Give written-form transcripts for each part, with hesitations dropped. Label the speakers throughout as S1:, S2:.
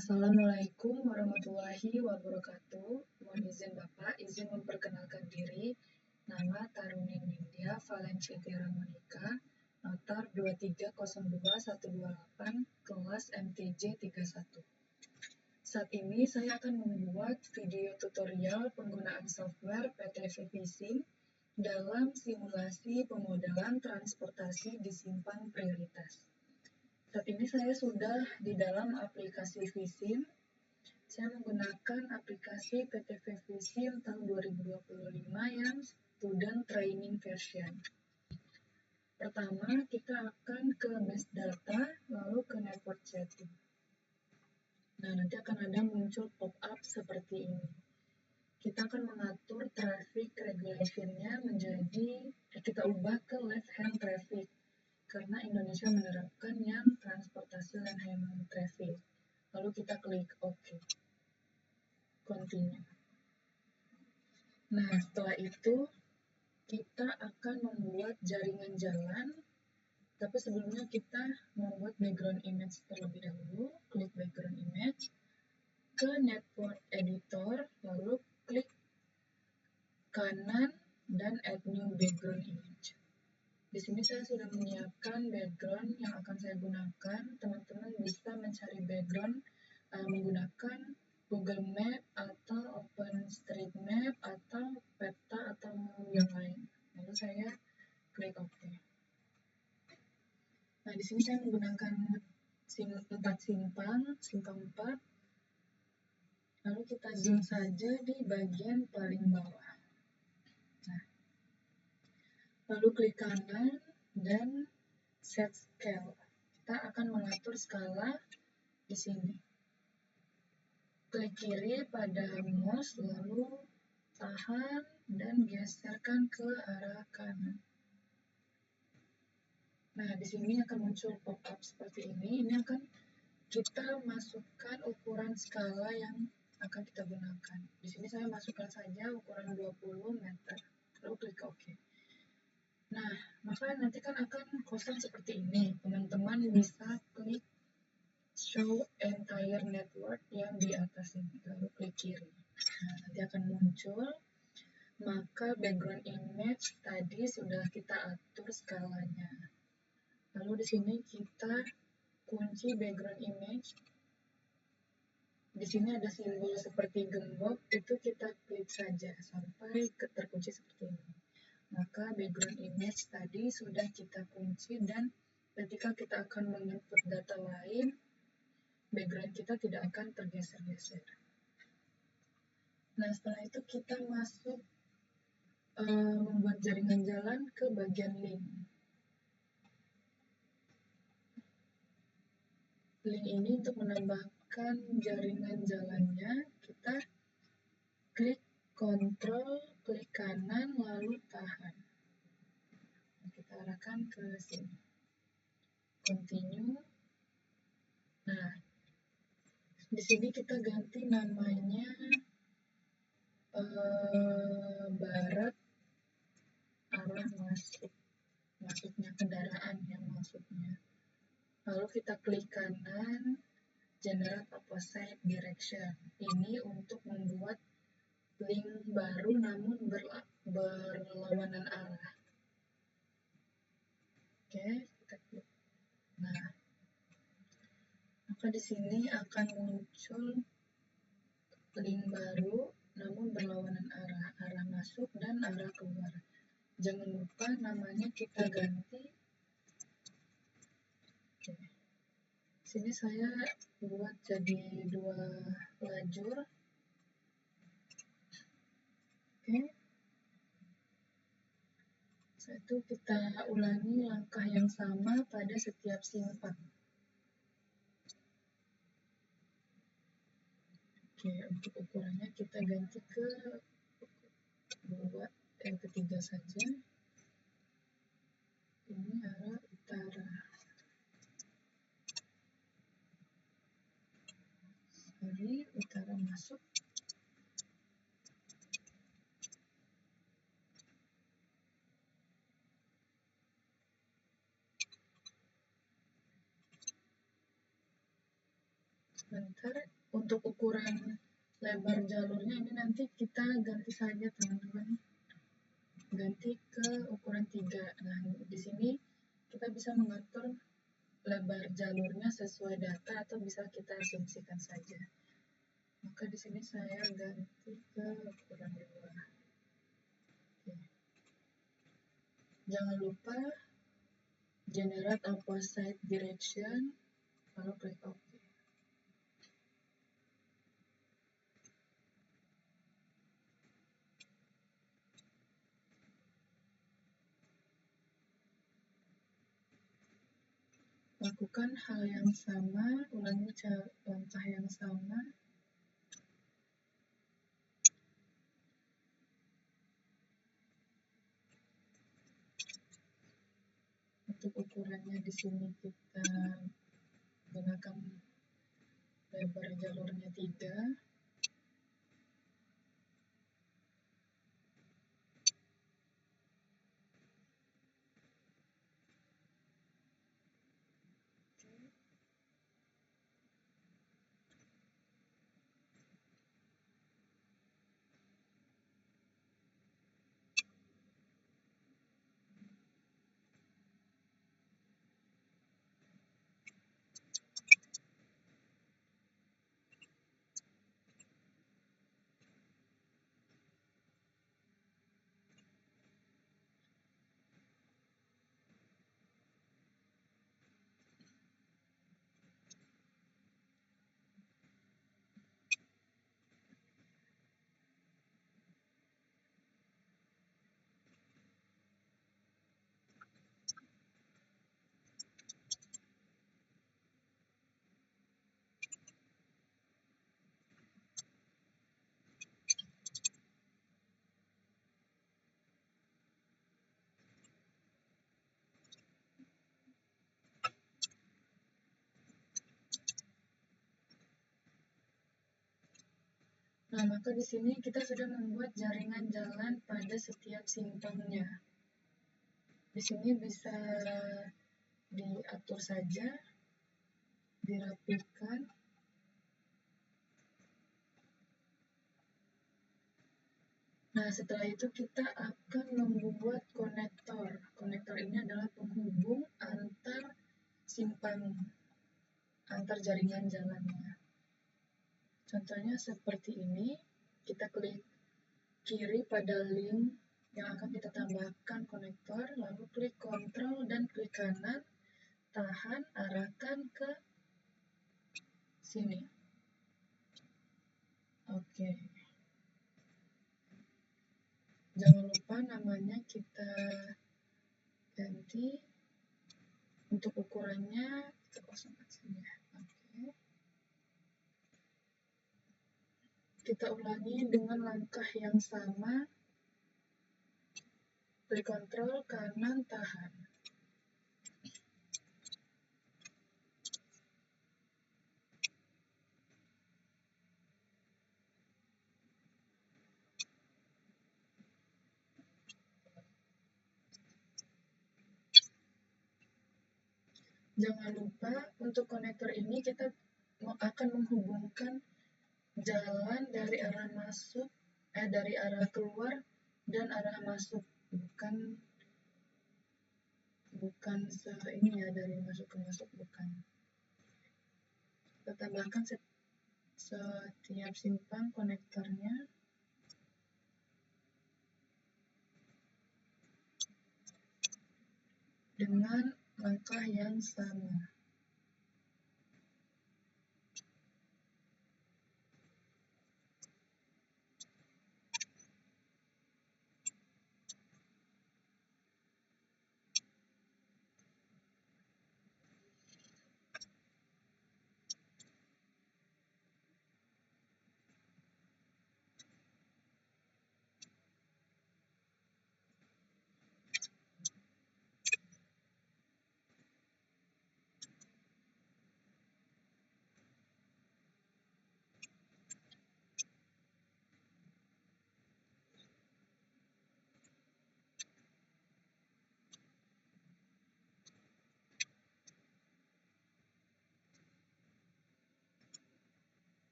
S1: Assalamualaikum warahmatullahi wabarakatuh. Mohon izin Bapak, izin memperkenalkan diri. Nama Taruni Nindya Valencia Tiara Monika, notar 2302128, kelas MTJ 31. Saat ini saya akan membuat video tutorial penggunaan software PTV Vising dalam simulasi pemodelan transportasi di simpang prioritas. Saat ini saya sudah di dalam aplikasi Vising. Saya menggunakan aplikasi PTV Vising tahun 2025 yang Student Training Version. Pertama, kita akan ke Base Data, lalu ke Network Setting. Nah, nanti akan ada muncul pop-up seperti ini. Kita akan mengatur traffic regulation-nya menjadi, kita ubah ke left hand traffic. Karena Indonesia menerapkan yang transportasi left hand traffic. Lalu kita klik OK. Continue. Nah, setelah itu kita akan membuat jaringan jalan. Tapi sebelumnya kita membuat background image terlebih dahulu. Klik background image. Ke network editor. Lalu klik kanan dan add new background image. Di sini saya sudah menyiapkan background yang akan saya gunakan. Teman-teman bisa mencari background menggunakan Google Map atau OpenStreetMap atau peta atau yang lain. Lalu saya klik OK. Nah, di sini saya menggunakan 4 simpang 4. Lalu kita zoom saja di bagian paling bawah. Nah, lalu klik kanan dan set scale. Kita akan mengatur skala di sini. Klik kiri pada mouse, lalu tahan dan geserkan ke arah kanan. Nah, di sini akan muncul pop-up seperti ini. Ini akan kita masukkan ukuran skala yang akan kita gunakan. Di sini saya masukkan saja ukuran 20 meter. Lalu klik OK. Nah, maka nanti kan akan kosong seperti ini. Teman-teman bisa klik Show Entire Network yang di atas ini. Lalu klik kiri. Nah, nanti akan muncul. Maka background image tadi sudah kita atur skalanya. Lalu di sini kita kunci background image. Di sini ada simbol seperti gembok, itu kita klik saja sampai terkunci seperti ini. Maka background image tadi sudah kita kunci dan ketika kita akan menginput data lain, background kita tidak akan tergeser-geser. Nah, setelah itu kita masuk membuat jaringan jalan ke bagian link. Link ini untuk menambahkan jaringan jalannya, kita klik Ctrl, klik kanan, lalu tahan. Kita arahkan ke sini. Continue. Nah, di sini kita ganti namanya barat arah masuknya kendaraan yang masuknya. Lalu kita klik kanan, generate opposite direction. Ini untuk membuat link baru namun berlawanan arah. Oke, kita klik. Nah, maka di sini akan muncul link baru namun berlawanan arah masuk dan arah keluar. Jangan lupa namanya kita ganti. Oke. Sini saya buat jadi 2 lajur. Oke. Setelah itu kita ulangi langkah yang sama pada setiap simpang. Oke, untuk ukurannya kita ganti ke 3 saja. Ini arah utara. Utara masuk. Bentar, untuk ukuran lebar jalurnya ini nanti kita ganti saja teman-teman. Ganti ke ukuran 3. Nah, di sini kita bisa mengatur lebar jalurnya sesuai data atau bisa kita asumsikan saja. Maka di sini saya ganti ke ukuran 2. Oke. Jangan lupa generate opposite direction, lalu klik OK. Lakukan hal yang sama, ulangi langkah yang sama. Untuk ukurannya di sini kita gunakan lebar jalurnya 3. Nah, maka di sini kita sudah membuat jaringan jalan pada setiap simpangnya. Di sini bisa diatur saja, dirapikan. Nah, setelah itu kita akan membuat konektor. Konektor ini adalah penghubung antar simpang, antar jaringan jalannya. Contohnya seperti ini, kita klik kiri pada link yang akan kita tambahkan konektor, lalu klik kontrol dan klik kanan, tahan, arahkan ke sini. Oke. Jangan lupa namanya kita ganti. Untuk ukurannya kita kosongkan saja. Oke. Kita ulangi dengan langkah yang sama. Klik kontrol, kanan, tahan. Jangan lupa untuk konektor ini kita akan menghubungkan jalan dari arah masuk, dari arah keluar dan arah masuk, bukan ini ya, dari masuk ke masuk, bukan. Kita tambahkan setiap simpang konektornya. Dengan langkah yang sama.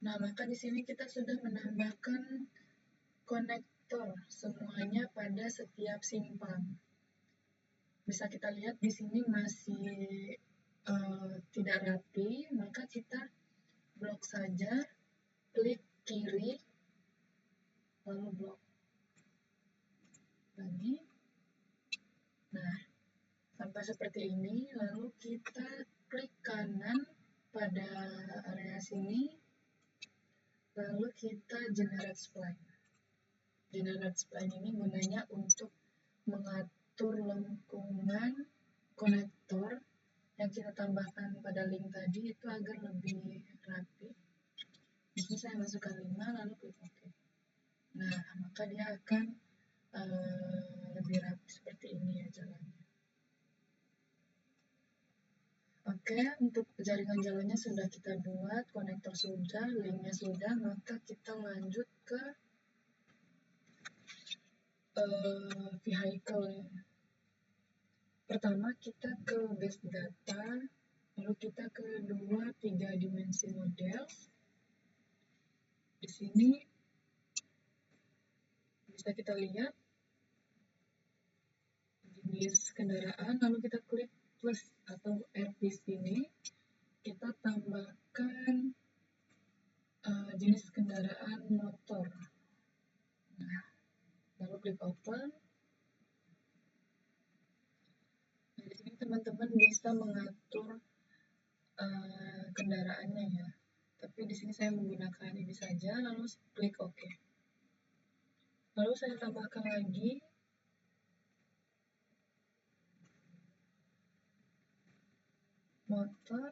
S1: Nah, maka di sini kita sudah menambahkan konektor semuanya pada setiap simpang. Bisa kita lihat di sini masih tidak rapi, maka kita blok saja, klik kiri, lalu blok lagi. Nah, sampai seperti ini, lalu kita klik kanan pada area sini, lalu kita generate spline. Generate spline ini gunanya untuk mengatur lengkungan konektor yang kita tambahkan pada link tadi itu agar lebih rapi. Di sini saya masukkan 5, lalu klik OK. Nah, maka dia akan lebih rapi seperti ini ya jalannya. Oke, untuk jaringan-jalannya sudah kita buat, konektor sudah, linknya sudah, maka kita lanjut ke vehicle. Pertama kita ke base data, lalu kita ke 2-3 dimensi model. Di sini bisa kita lihat jenis kendaraan, lalu kita klik plus atau add di sini. Kita tambahkan jenis kendaraan motor. Nah, lalu klik open. Nah, di sini teman-teman bisa mengatur kendaraannya ya. Tapi di sini saya menggunakan ini saja, lalu klik OK. Lalu saya tambahkan lagi motor.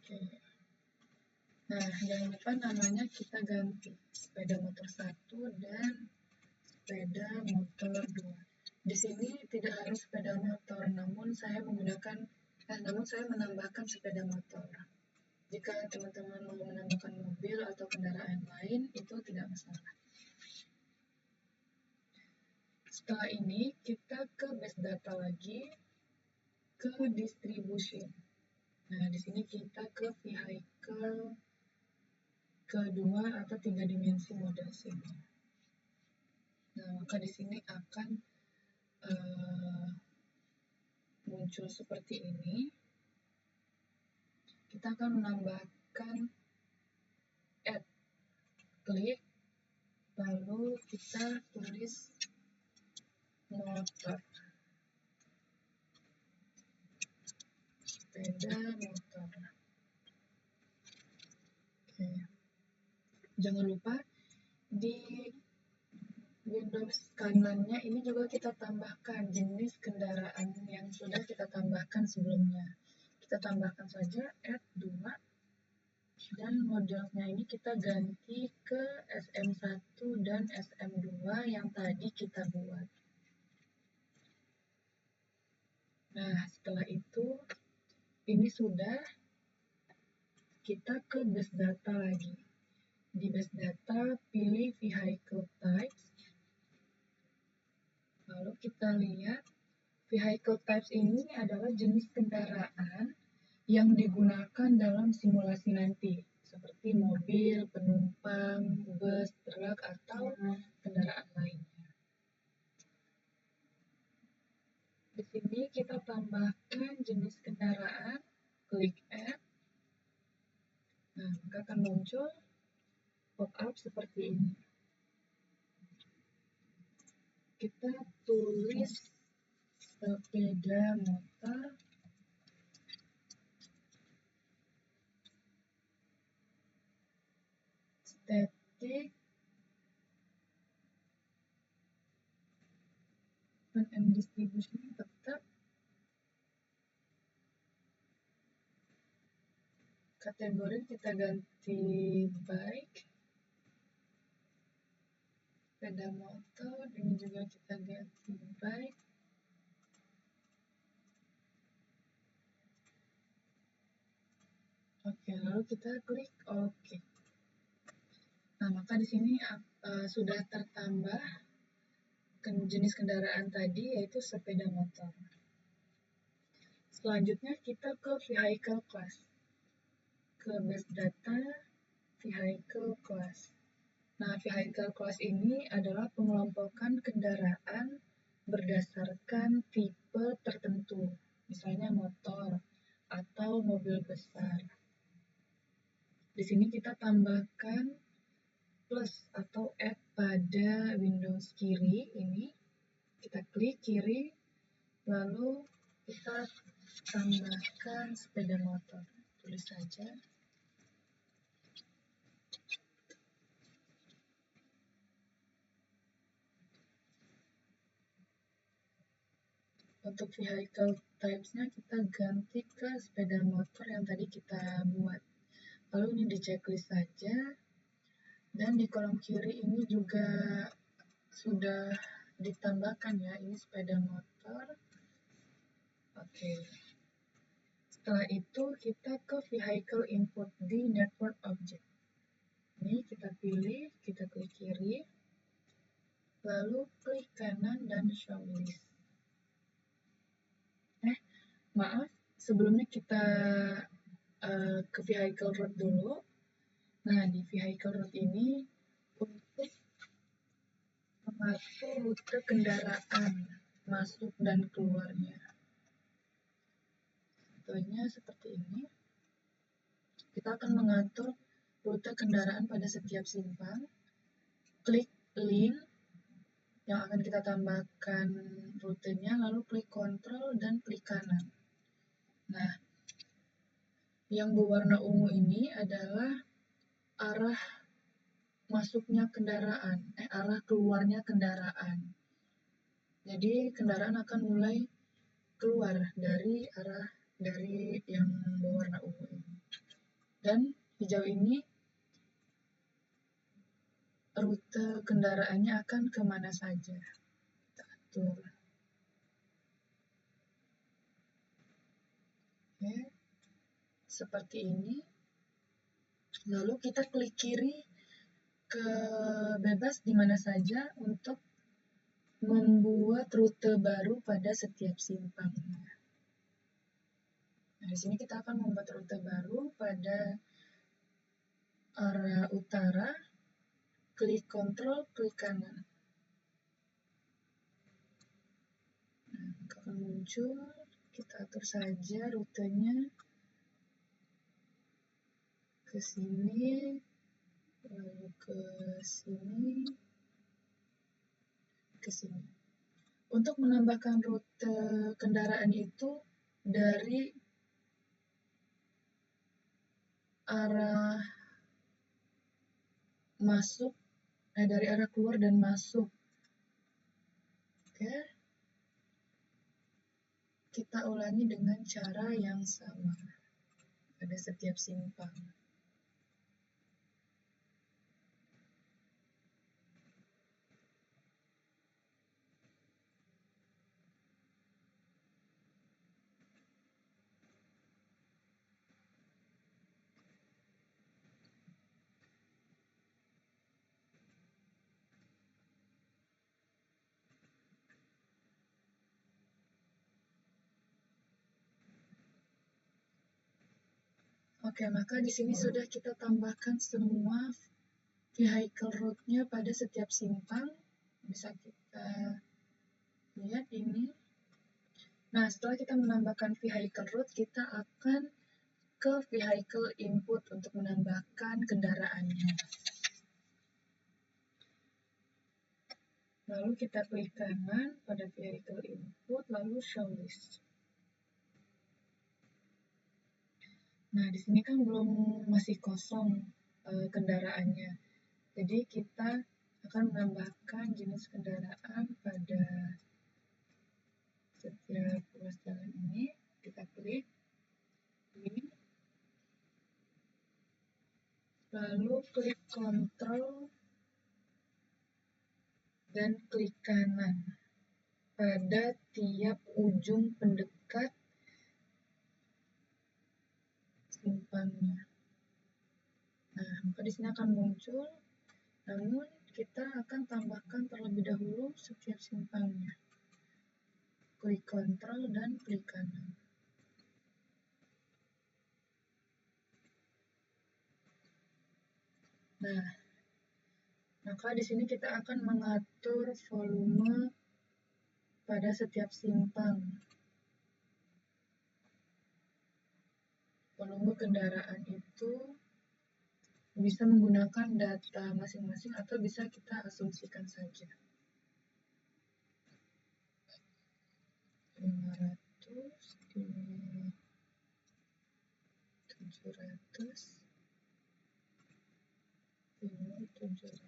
S1: Oke. Nah, jangan lupa namanya kita ganti sepeda motor 1 dan sepeda motor 2. Di sini tidak harus sepeda motor, namun saya menambahkan sepeda motor. Jika teman-teman mau menambahkan mobil atau kendaraan lain, itu tidak masalah. Setelah ini, kita ke base data lagi, ke distribution. Nah, di sini kita ke vehicle kedua atau 3 dimensi model sini. Nah, maka di sini akan muncul seperti ini. Kita akan menambahkan add, klik, lalu kita tulis motor, sepeda motor. Oke. Jangan lupa di Windows kanannya ini juga kita tambahkan jenis kendaraan yang sudah kita tambahkan sebelumnya. Kita tambahkan saja add 2 dan modelnya ini kita ganti ke SM1 dan SM2 yang tadi kita buat. Nah, setelah itu ini sudah, kita ke base data lagi. Di base data pilih vehicle types. Lalu kita lihat vehicle types ini adalah jenis kendaraan yang digunakan dalam simulasi nanti, seperti mobil, penumpang, bus, truk, atau kendaraan lainnya. Di sini kita tambahkan jenis kendaraan, klik add. Nah, maka akan muncul pop-up seperti ini. Kita tulis sepeda motor static and distribution tetap, kategori kita ganti bike, sepeda motor, ini juga kita ganti bike. Oke, lalu kita klik OK. Nah, maka di sini sudah tertambah jenis kendaraan tadi, yaitu sepeda motor. Selanjutnya kita ke vehicle class. ke base data vehicle class. Nah, vehicle class ini adalah pengelompokan kendaraan berdasarkan tipe tertentu, misalnya motor atau mobil besar. Di sini kita tambahkan plus atau add pada Windows kiri ini. Kita klik kiri, lalu kita tambahkan sepeda motor. Tulis saja. Untuk vehicle types-nya kita ganti ke sepeda motor yang tadi kita buat. Lalu ini di checklist saja. Dan di kolom kiri ini juga sudah ditambahkan ya, ini sepeda motor. Oke. Setelah itu kita ke vehicle input di network object. Ini kita pilih, kita klik kiri, lalu klik kanan dan show list. Maaf, sebelumnya kita ke vehicle route dulu. Nah, di vehicle route ini untuk mengatur rute kendaraan masuk dan keluarnya. Contohnya seperti ini. Kita akan mengatur rute kendaraan pada setiap simpang. Klik link yang akan kita tambahkan rutenya, lalu klik kontrol dan klik kanan. Nah, yang berwarna ungu ini adalah arah masuknya kendaraan, arah keluarnya kendaraan. Jadi kendaraan akan mulai keluar dari arah dari yang berwarna ungu ini. Dan hijau ini rute kendaraannya akan kemana saja. Kita atur. Oke, seperti ini. Lalu kita klik kiri ke bebas di mana saja untuk membuat rute baru pada setiap simpang. Nah, di sini kita akan membuat rute baru pada arah utara. Klik kontrol, klik kanan. Nah, akan muncul, kita atur saja rutenya ke sini, lalu ke sini, ke sini. Untuk menambahkan rute kendaraan itu dari arah masuk, dari arah keluar dan masuk. Oke. Kita ulangi dengan cara yang sama pada setiap simpang. Oke, maka di sini sudah kita tambahkan semua vehicle route-nya pada setiap simpang. Bisa kita lihat ini. Nah, setelah kita menambahkan vehicle route, kita akan ke vehicle input untuk menambahkan kendaraannya. Lalu kita klik kanan pada vehicle input, lalu show list. Nah, di sini kan belum masih kosong kendaraannya. Jadi kita akan menambahkan jenis kendaraan pada setiap ruas jalan ini. Kita klik ini, lalu klik kontrol dan klik kanan pada tiap ujung pendekat simpangnya. Nah, maka di sini akan muncul, namun kita akan tambahkan terlebih dahulu setiap simpangnya. Klik kontrol dan klik kanan. Nah, maka di sini kita akan mengatur volume pada setiap simpang. Volume kendaraan itu bisa menggunakan data masing-masing atau bisa kita asumsikan saja. 500 ini 700, timur 700,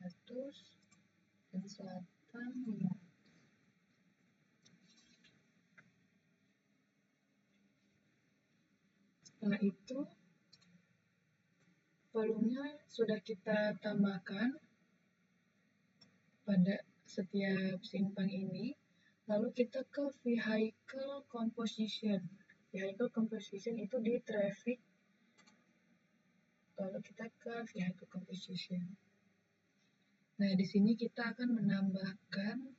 S1: dan selatan 500. Setelah itu, volumenya sudah kita tambahkan pada setiap simpang ini. Lalu kita ke vehicle composition. Vehicle composition itu di traffic. Lalu kita ke vehicle composition. Nah, di sini kita akan menambahkan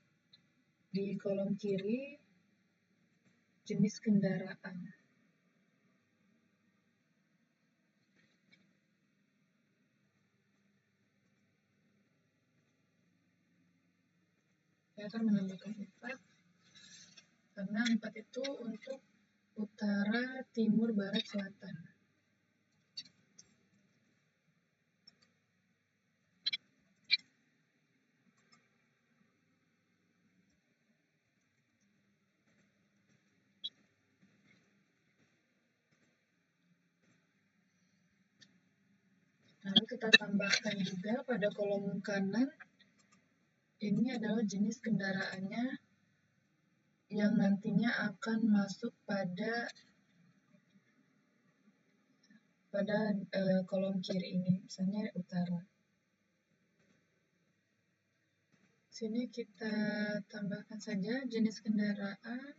S1: di kolom kiri jenis kendaraan. Saya akan menambahkan 4 karena 4 itu untuk utara, timur, barat, selatan. Lalu kita tambahkan juga pada kolom kanan, ini adalah jenis kendaraannya yang nantinya akan masuk pada kolom kiri ini, misalnya utara. Sini kita tambahkan saja jenis kendaraan,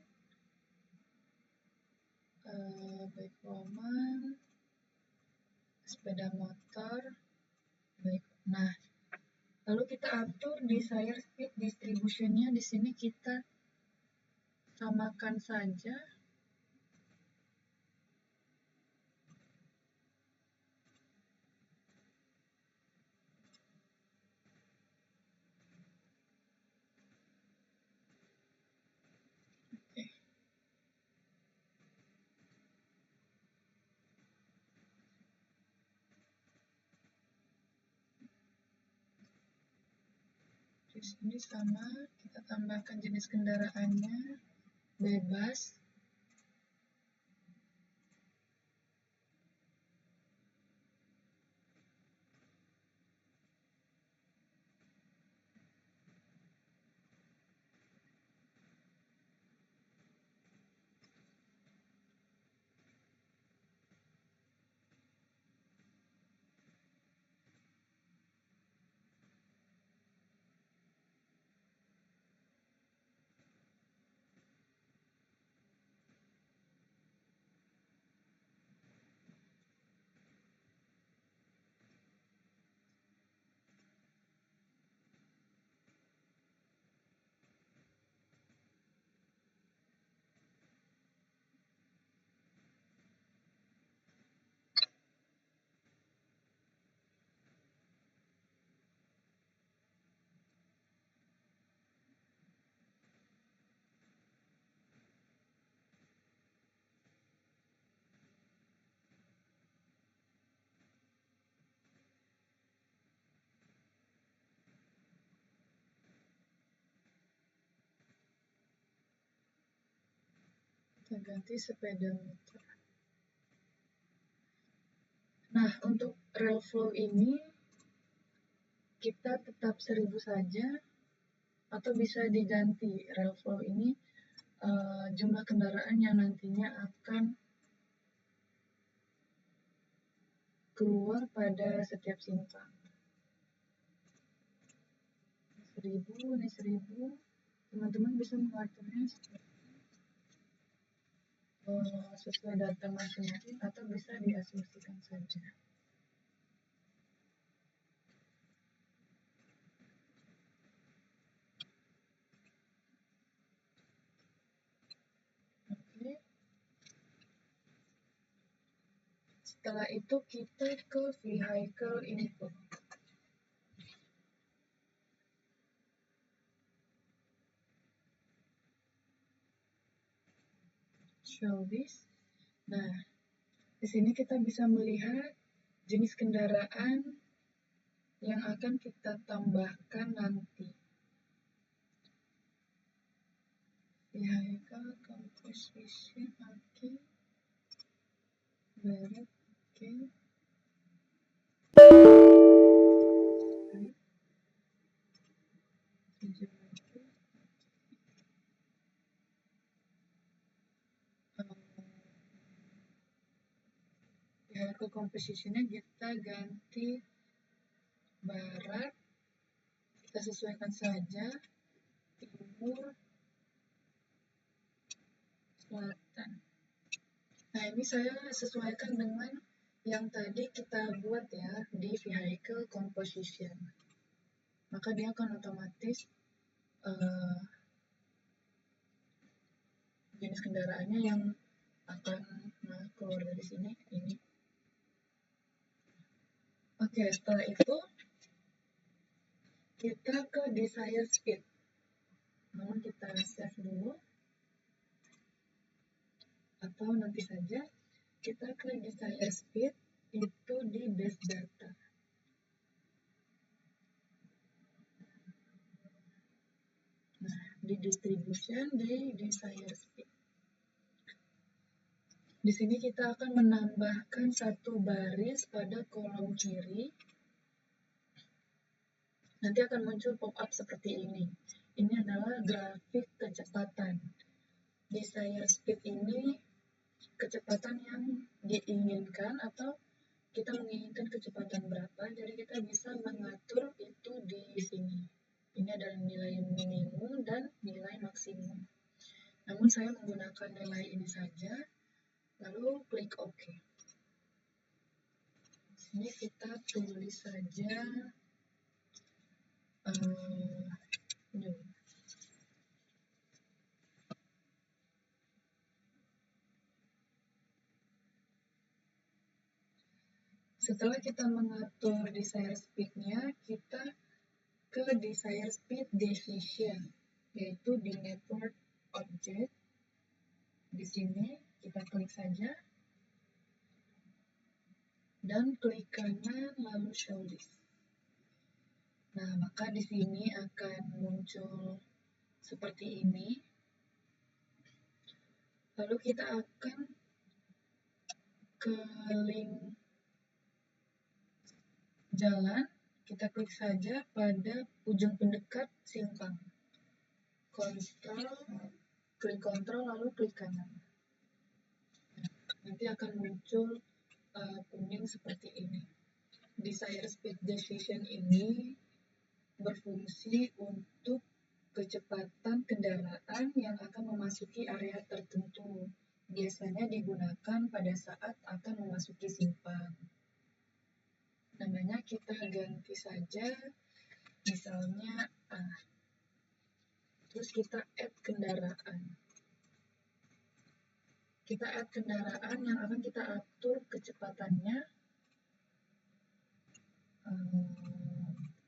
S1: baik roman, sepeda motor, baik. Nah, lalu kita atur desired speed distribution-nya. Di sini kita samakan saja. Oke. Di sini sama, kita tambahkan jenis kendaraannya, bebas. Kita ganti sepeda motor. Nah, untuk rail flow ini kita tetap 1000 saja atau bisa diganti rail flow ini jumlah kendaraan yang nantinya akan keluar pada setiap simpang. 1000, ini 1000. Teman-teman bisa mengaturnya sesuai data masing-masing atau bisa diasumsikan saja. Oke. Setelah itu kita ke vehicle input. show this. Nah, di sini kita bisa melihat jenis kendaraan yang akan kita tambahkan nanti. Vehicle composition, oke. Barat, oke. Vehicle compositionnya kita ganti barat, kita sesuaikan saja, timur, selatan. Nah, ini saya sesuaikan dengan yang tadi kita buat ya di vehicle composition. Maka dia akan otomatis jenis kendaraannya yang akan keluar dari sini ini. Oke, setelah itu kita ke desired speed. Namun kita save dulu. Atau nanti saja kita ke desired speed itu di base data. Nah, di distribution di desired speed. Di sini kita akan menambahkan satu baris pada kolom kiri. Nanti akan muncul pop-up seperti ini. Ini adalah grafik kecepatan. Desired speed ini kecepatan yang diinginkan atau kita menginginkan kecepatan berapa, jadi kita bisa mengatur itu di sini. Ini adalah nilai minimum dan nilai maksimum. Namun saya menggunakan nilai ini saja, lalu klik OK. Sini kita tulis saja new. Setelah kita mengatur desired speed-nya, kita ke desired speed decision, yaitu di network object. Di sini kita klik saja dan klik kanan lalu show this. Nah, maka di sini akan muncul seperti ini. Lalu kita akan ke link jalan, kita klik saja pada ujung pendekat simpang. Klik kontrol lalu klik kanan. Nanti akan muncul kuning seperti ini. Desired speed decision ini berfungsi untuk kecepatan kendaraan yang akan memasuki area tertentu. Biasanya digunakan pada saat akan memasuki simpang. Namanya kita ganti saja, misalnya A. Terus kita add kendaraan. Kita add kendaraan yang akan kita atur kecepatannya.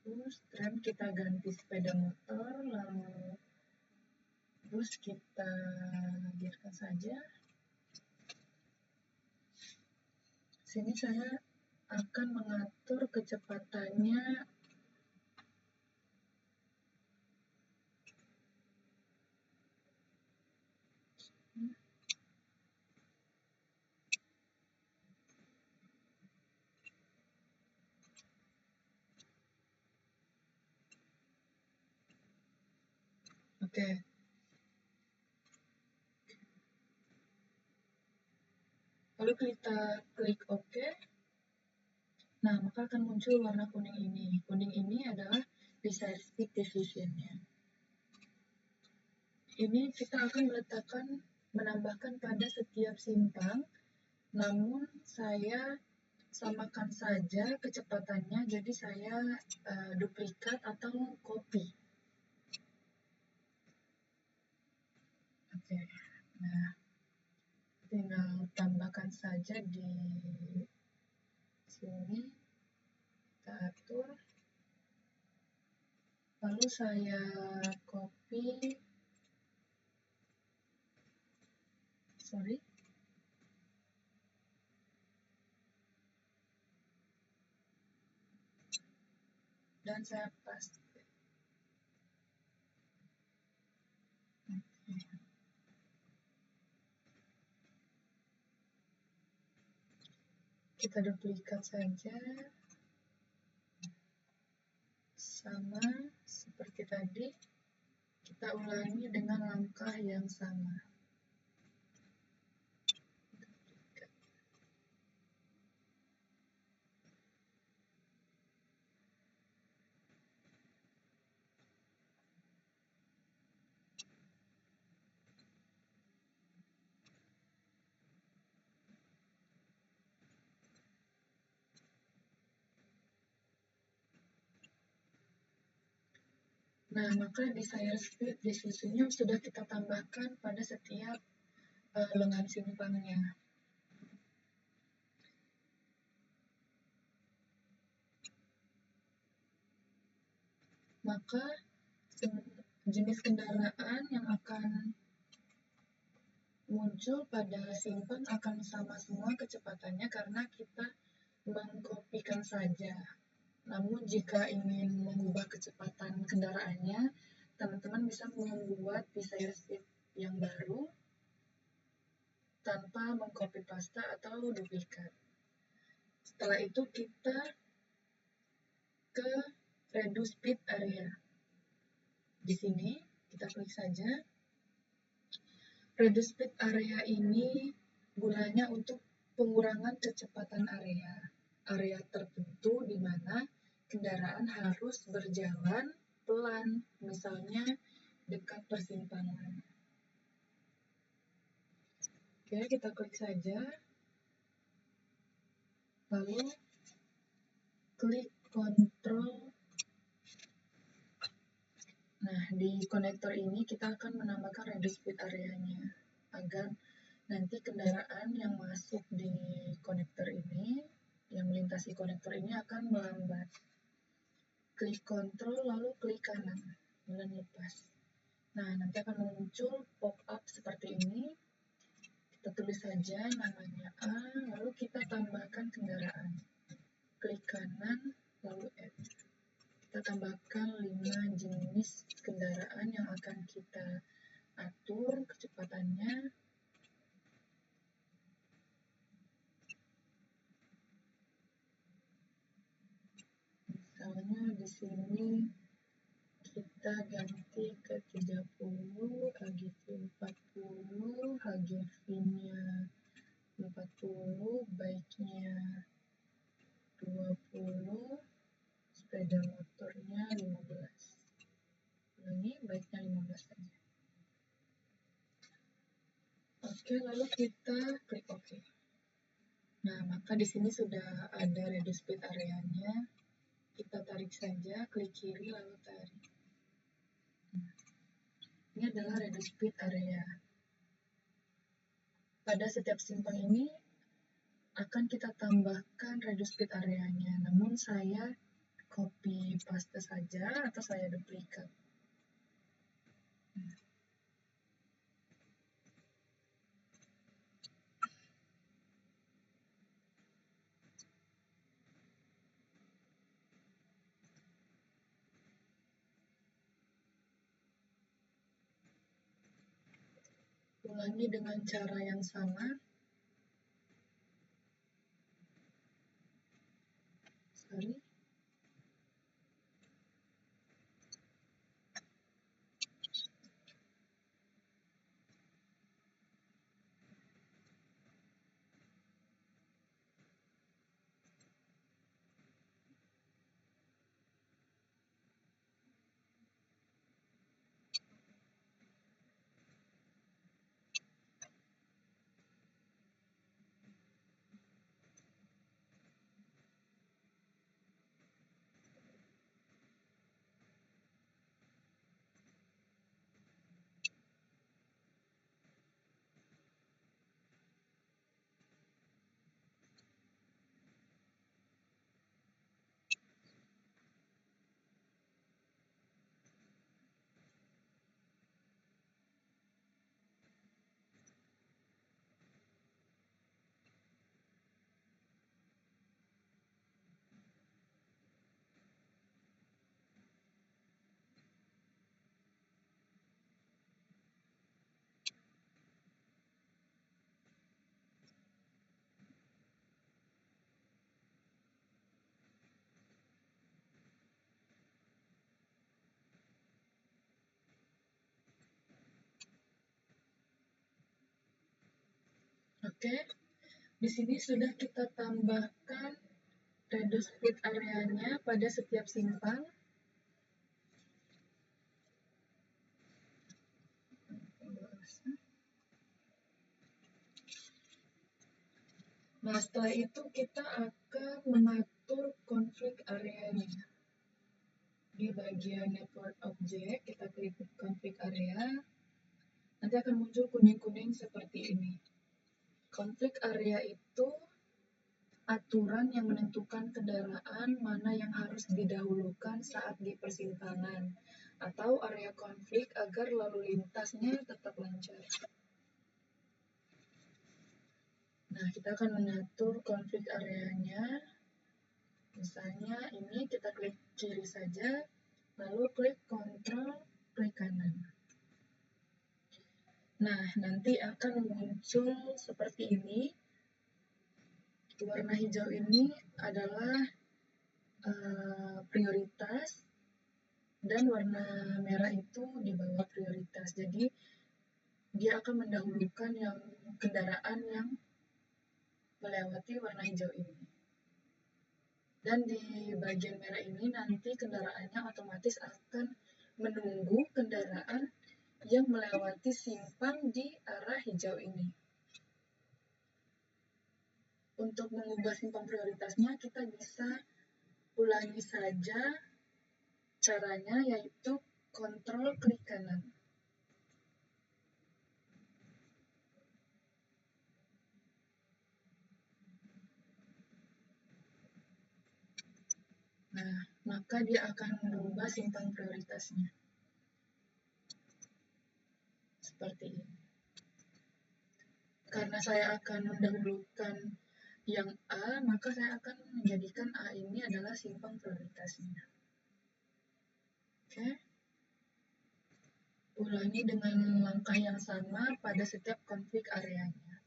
S1: Terus rem kita ganti sepeda motor, lalu terus kita biarkan saja. Sini saya akan mengatur kecepatannya Oke. Lalu kita klik OK. Nah, maka akan muncul warna kuning ini. Kuning ini adalah desired speed decision-nya. Ini kita akan menambahkan pada setiap simpang, namun saya samakan saja kecepatannya, jadi saya duplikat atau copy. Oke, nah tinggal tambahkan saja di sini, kita atur, lalu saya copy sorry. Dan saya paste. Kita duplikat saja, sama seperti tadi. Kita ulangi dengan langkah yang sama. Duplikat. Nah, maka desire speed di sisinya sudah kita tambahkan pada setiap lengan simpangnya. Maka jenis kendaraan yang akan muncul pada simpang akan sama semua kecepatannya karena kita mengkopikan saja. Namun jika ingin mengubah kecepatan kendaraannya, teman-teman bisa membuat desire speed yang baru tanpa mengcopy paste atau duplikat. Setelah itu kita ke reduce speed area. Di sini kita klik saja. Reduce speed area ini gunanya untuk pengurangan kecepatan area tertentu di mana kendaraan harus berjalan pelan, misalnya dekat persimpangan. Oke, kita klik saja. Lalu klik kontrol. Nah, di konektor ini kita akan menambahkan reduce speed area-nya agar nanti kendaraan yang masuk di konektor ini, yang melintasi konektor ini akan melambat. Klik kontrol lalu klik kanan dan lepas. Nah, nanti akan muncul pop-up seperti ini. Kita tulis saja namanya A, lalu kita tambahkan kendaraan. Klik kanan lalu add. Kita tambahkan 5 jenis kendaraan yang akan kita atur kecepatannya. Misalnya di sini kita ganti ke 30, HGV 40, HGV-nya 40, bike-nya 20, sepeda motornya 15. Ulangi, bike-nya 15 saja. Oke, lalu kita klik OK. Nah, maka di sini sudah ada reduce speed area-nya. Kita tarik saja, klik kiri lalu tarik. Ini adalah reduce speed area. Pada setiap simpang ini akan kita tambahkan reduce speed area-nya. Namun saya copy paste saja atau saya duplikat. Ulangi dengan cara yang sama. Sorry. Oke, di sini sudah kita tambahkan reduce split areanya pada setiap simpang. Nah, setelah itu kita akan mengatur konflik areanya. Di bagian network object, kita klik konflik area. Nanti akan muncul kuning-kuning seperti ini. Konflik area itu aturan yang menentukan kendaraan mana yang harus didahulukan saat di persimpangan, atau area konflik agar lalu lintasnya tetap lancar. Nah, kita akan mengatur konflik areanya. Misalnya ini kita klik kiri saja, lalu klik Ctrl, klik kanan. Nah, nanti akan muncul seperti ini. Warna hijau ini adalah prioritas, dan warna merah itu di bawah prioritas. Jadi, dia akan mendahulukan yang kendaraan yang melewati warna hijau ini. Dan di bagian merah ini nanti kendaraannya otomatis akan menunggu kendaraan yang melewati simpang di arah hijau ini. Untuk mengubah simpang prioritasnya, kita bisa ulangi saja caranya, yaitu Ctrl klik kanan. Nah, maka dia akan merubah simpang prioritasnya. Seperti ini. Karena saya akan mendahulukan yang A, maka saya akan menjadikan A ini adalah simpang prioritasnya. Oke. Ulangi dengan langkah yang sama pada setiap konflik areanya.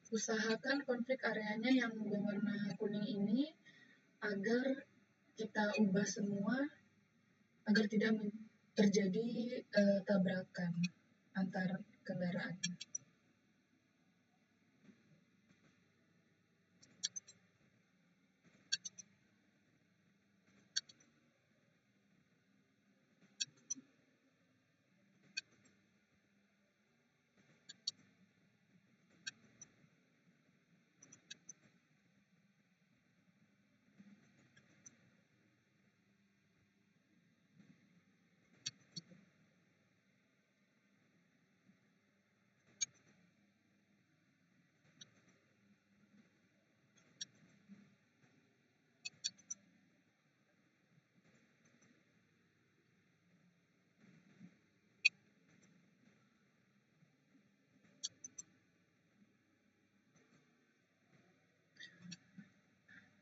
S1: Usahakan konflik areanya yang berwarna kuning ini agar kita ubah semua agar tidak terjadi tabrakan antar kendaraan.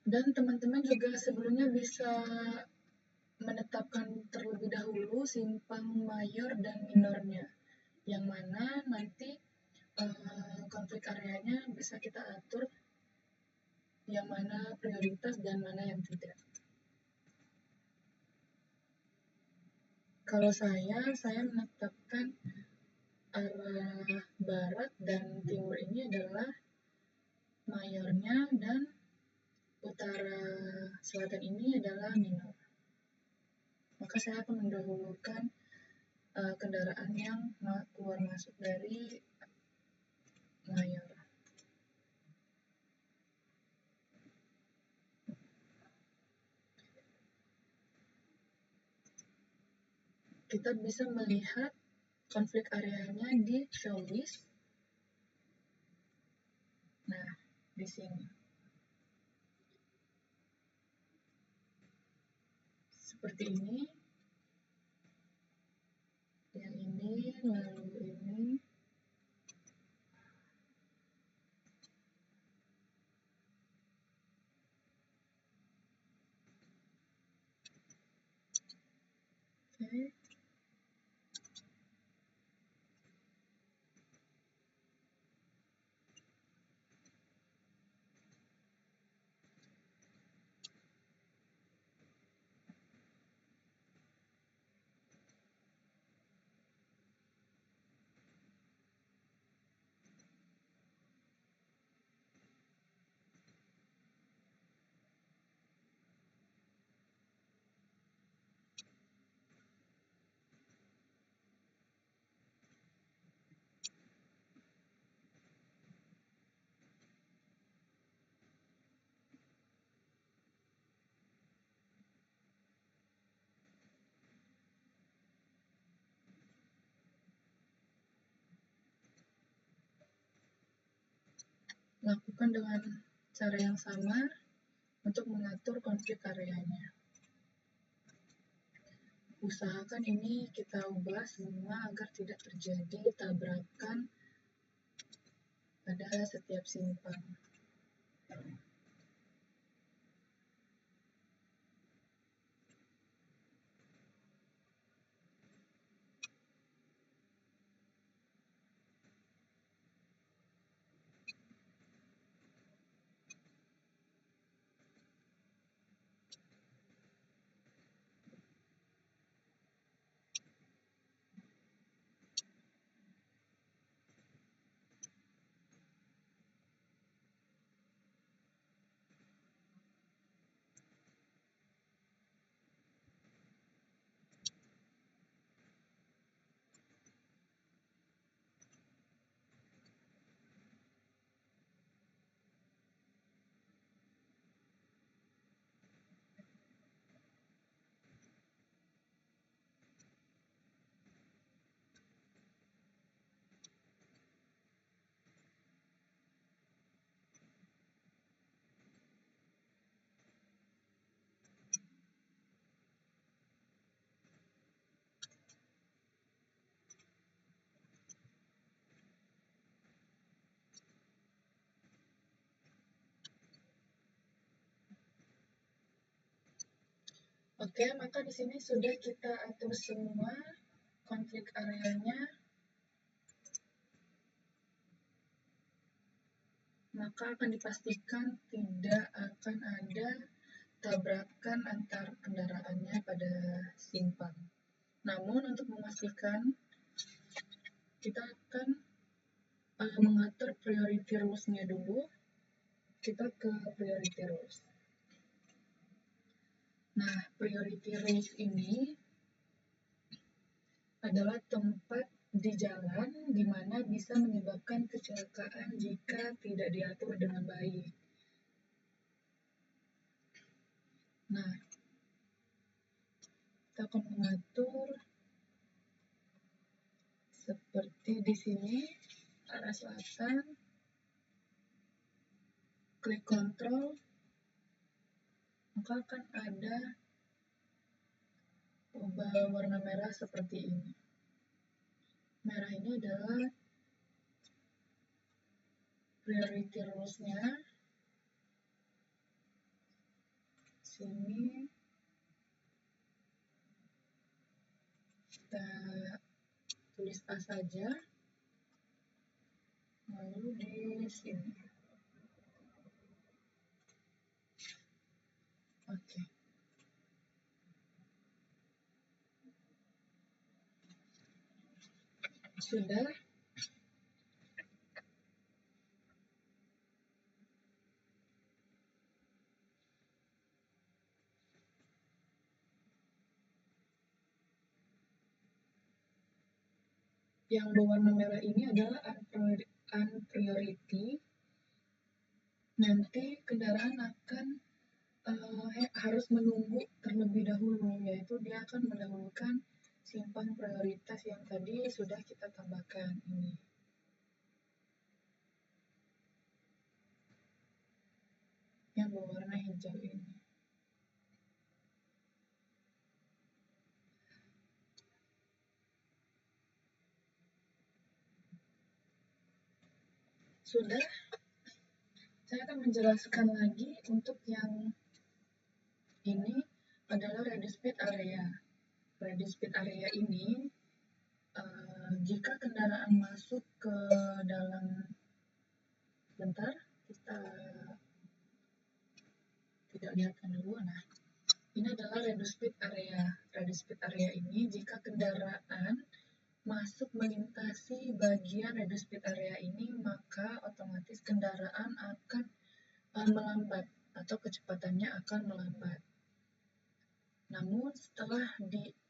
S1: Dan teman-teman juga sebelumnya bisa menetapkan terlebih dahulu simpang mayor dan minornya, yang mana nanti konflik areanya bisa kita atur yang mana prioritas dan mana yang tidak. Kalau saya menetapkan arah barat dan timur ini adalah mayornya, dan utara selatan ini adalah minor. Maka saya akan mendahulukan kendaraan yang keluar masuk dari mayor. Kita bisa melihat konflik areanya di show list. Nah, di sini. Seperti ini. Yang ini, lalu ini. Oke. Lakukan dengan cara yang sama untuk mengatur konflik areanya. Usahakan ini kita ubah semua agar tidak terjadi tabrakan pada setiap simpang. Oke, maka di sini sudah kita atur semua konflik areanya. Maka akan dipastikan tidak akan ada tabrakan antar kendaraannya pada simpang. Namun untuk memastikan, kita akan mengatur priority rules-nya dulu. Kita ke priority rules. Nah, priority rules ini adalah tempat di jalan di mana bisa menyebabkan kecelakaan jika tidak diatur dengan baik. Nah, kita akan mengatur seperti di sini, arah selatan, klik kontrol, maka akan ada warna merah seperti ini. Merah ini adalah priority rules-nya. Sini kita tulis A saja, lalu di sini. Oke. Sudah. Yang berwarna merah ini adalah unpriority. Nanti kendaraan akan harus menunggu terlebih dahulu, yaitu dia akan mendahulukan simpang prioritas yang tadi sudah kita tambahkan ini. Yang berwarna hijau ini. Sudah, saya akan menjelaskan lagi untuk yang ini adalah reduced speed area. Reduced speed area ini, jika kendaraan masuk ke dalam, bentar, kita tidak lihatkan dulu. Nah, ini adalah reduced speed area. Reduced speed area ini jika kendaraan masuk melintasi bagian reduced speed area ini, maka otomatis kendaraan akan melambat atau kecepatannya akan melambat. Namun setelah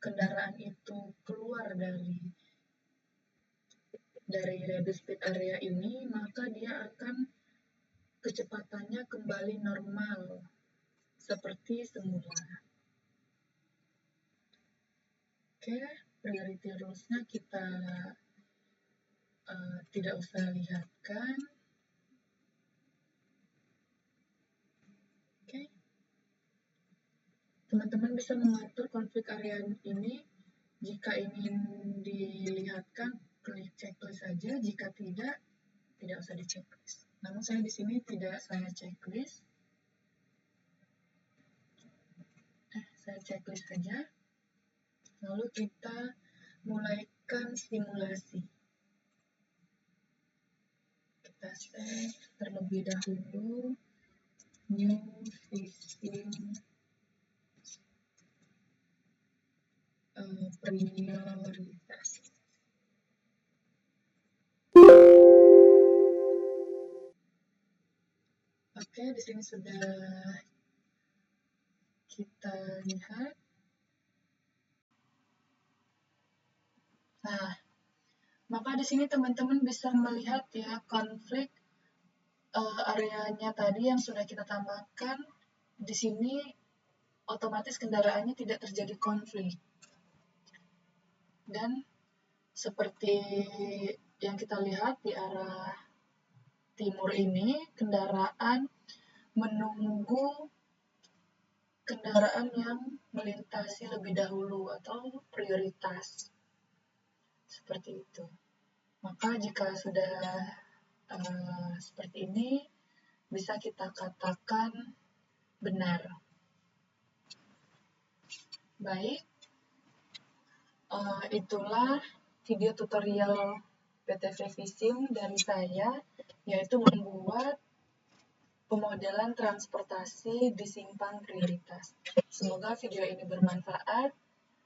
S1: kendaraan itu keluar dari reduced speed area ini, maka dia akan kecepatannya kembali normal seperti semula. Oke, priority rules-nya kita tidak usah lihatkan. Oke, teman-teman bisa mengatur konflik area ini. Jika ingin dilihatkan, klik checklist saja. Jika tidak usah di checklist. Namun saya di sini tidak saya checklist. Saya checklist saja. Lalu kita mulaikan simulasi. Kita save terlebih dahulu. New system prioritas. Oke, di sini sudah kita lihat. Nah, maka di sini teman-teman bisa melihat ya konflik areanya tadi yang sudah kita tambahkan. Di sini otomatis kendaraannya tidak terjadi konflik. Dan seperti yang kita lihat di arah timur ini, kendaraan menunggu kendaraan yang melintasi lebih dahulu atau prioritas. Seperti itu. Maka jika sudah seperti ini, bisa kita katakan benar. Baik, itulah video tutorial PTV Visim dari saya, yaitu membuat pemodelan transportasi di simpang prioritas. Semoga video ini bermanfaat.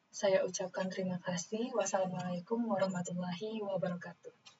S1: Saya ucapkan terima kasih. Wassalamualaikum warahmatullahi wabarakatuh.